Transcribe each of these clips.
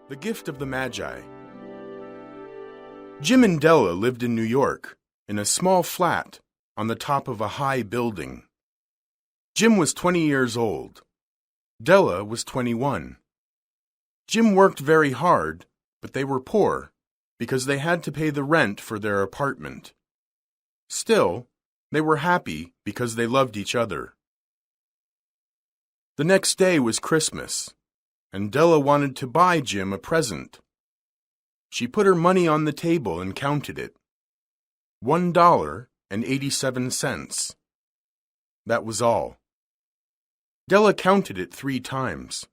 The Gift of the Magi. Jim and Della lived in New York, in a small flat on the top of a high building. Jim was 20 years old. Della was 21. Jim worked very hard, but they were poor, because they had to pay the rent for their apartment. Still, they were happy because they loved each other. The next day was Christmas, and Della wanted to buy Jim a present. She put her money on the table and counted it. $1.87. That was all. Della counted it 3 times.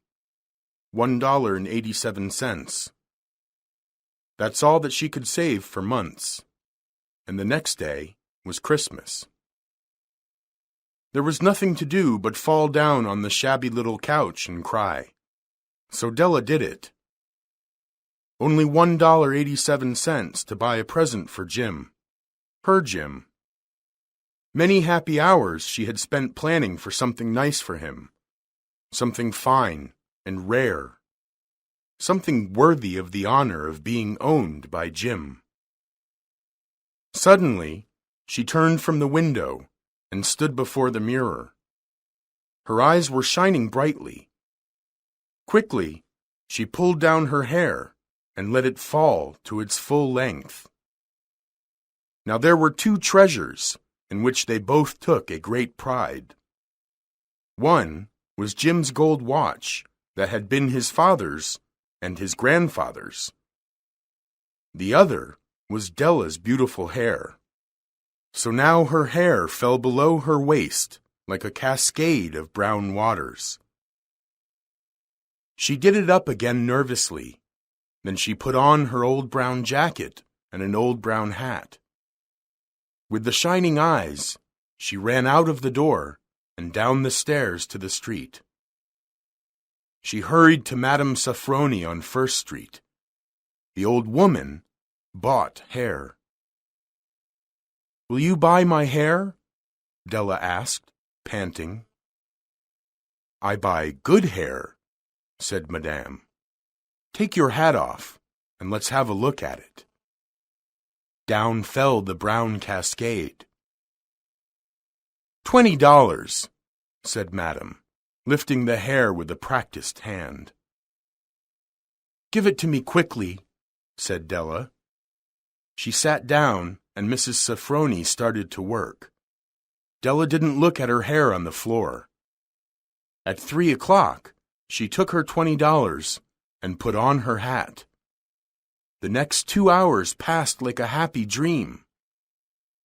$1.87. That's all that she could save for months. And the next day was Christmas. There was nothing to do but fall down on the shabby little couch and cry. So Della did it. Only $1.87 to buy a present for Jim. Her Jim. Many happy hours she had spent planning for something nice for him. Something fine and rare. Something worthy of the honor of being owned by Jim. Suddenly, she turned from the window and stood before the mirror. Her eyes were shining brightly. Quickly, she pulled down her hair and let it fall to its full length. Now there were 2 treasures in which they both took a great pride. One was Jim's gold watch that had been his father's and his grandfather's. The other was Della's beautiful hair. So now her hair fell below her waist like a cascade of brown waters. She did it up again nervously. Then she put on her old brown jacket and an old brown hat. With the shining eyes, she ran out of the door and down the stairs to the street. She hurried to Madame Safroni on First Street. The old woman bought hair. "Will you buy my hair?" Della asked, panting. "I buy good hair," said Madame. "Take your hat off, and let's have a look at it." Down fell the brown cascade. $20, said Madame, lifting the hair with a practiced hand. "Give it to me quickly," said Della. She sat down, and Mrs. Safroni started to work. Della didn't look at her hair on the floor. At 3 o'clock, she took her $20 and put on her hat. The next 2 hours passed like a happy dream.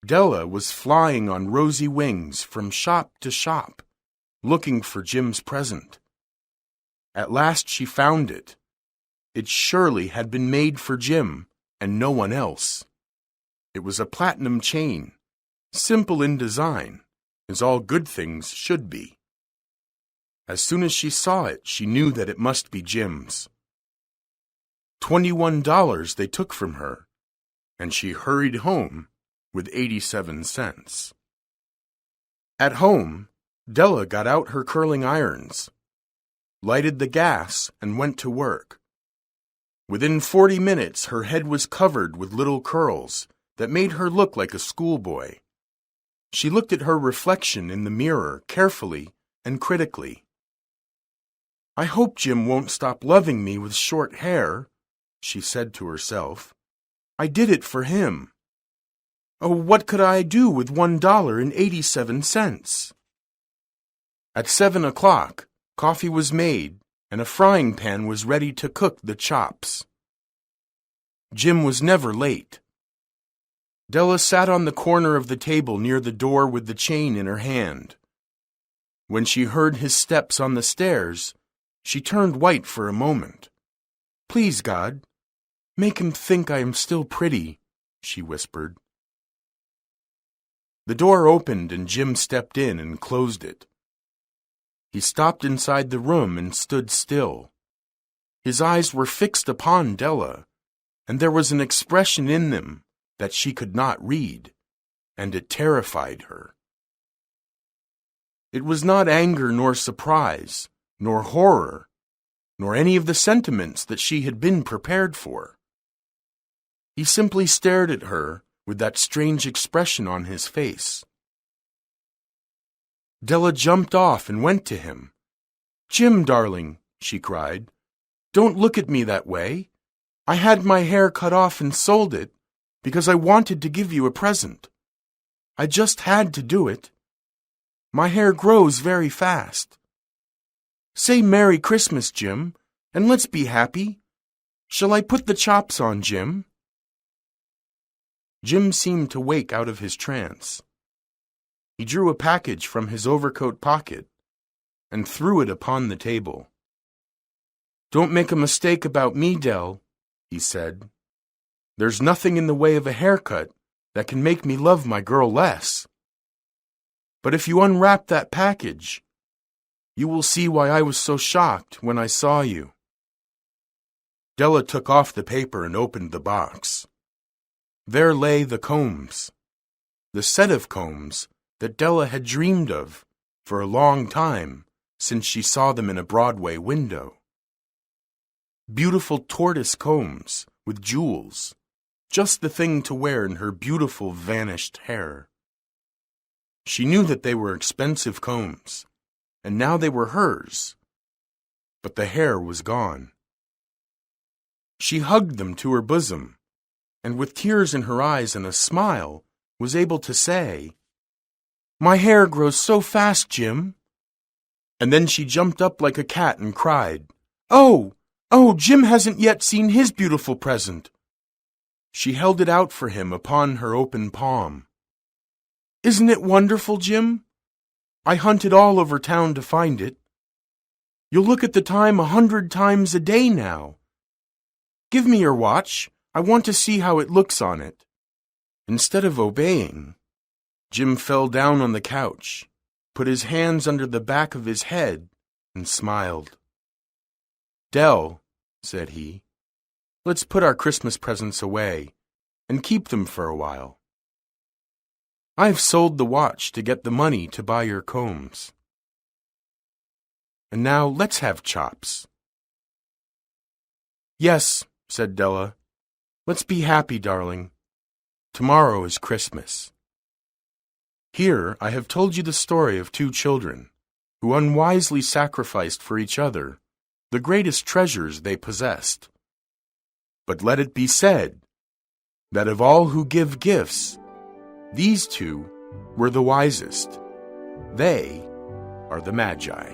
Della was flying on rosy wings from shop to shop, looking for Jim's present. At last she found it. It surely had been made for Jim and no one else. It was a platinum chain, simple in design, as all good things should be. As soon as she saw it, she knew that it must be Jim's. $21 they took from her, and she hurried home with 87 cents. At home, Della got out her curling irons, lighted the gas, and went to work. Within 40 minutes, her head was covered with little curls that made her look like a schoolboy. She looked at her reflection in the mirror carefully and critically. "I hope Jim won't stop loving me with short hair," she said to herself. "I did it for him. Oh, what could I do with $1.87? At 7 o'clock, coffee was made, and a frying pan was ready to cook the chops. Jim was never late. Della sat on the corner of the table near the door with the chain in her hand. When she heard his steps on the stairs, she turned white for a moment. "Please, God, make him think I am still pretty," she whispered. The door opened and Jim stepped in and closed it. He stopped inside the room and stood still. His eyes were fixed upon Della, and there was an expression in them that she could not read, and it terrified her. It was not anger nor surprise, nor horror. nor any of the sentiments that she had been prepared for. He simply stared at her with that strange expression on his face. Della jumped off and went to him. "Jim, darling," she cried, "don't look at me that way. I had my hair cut off and sold it because I wanted to give you a present. I just had to do it. My hair grows very fast. Say Merry Christmas, Jim, and let's be happy. Shall I put the chops on, Jim?" Jim seemed to wake out of his trance. He drew a package from his overcoat pocket and threw it upon the table. "Don't make a mistake about me, Dell," he said. "There's nothing in the way of a haircut that can make me love my girl less. But if you unwrap that package, you will see why I was so shocked when I saw you." Della took off the paper and opened the box. There lay the combs, the set of combs that Della had dreamed of for a long time since she saw them in a Broadway window. Beautiful tortoise combs with jewels, just the thing to wear in her beautiful vanished hair. She knew that they were expensive combs, and now they were hers, but the hair was gone. She hugged them to her bosom, and with tears in her eyes and a smile, was able to say, "My hair grows so fast, Jim." And then she jumped up like a cat and cried, "Oh, Jim hasn't yet seen his beautiful present." She held it out for him upon her open palm. "Isn't it wonderful, Jim? I hunted all over town to find it. You'll look at the time 100 times a day now. Give me your watch. I want to see how it looks on it." Instead of obeying, Jim fell down on the couch, put his hands under the back of his head, and smiled. "Dell," said he, "let's put our Christmas presents away and keep them for a while. I've sold the watch to get the money to buy your combs. And now let's have chops." "Yes," said Della. "Let's be happy, darling. Tomorrow is Christmas." Here I have told you the story of two children who unwisely sacrificed for each other the greatest treasures they possessed. But let it be said that of all who give gifts, these two were the wisest. They are the magi.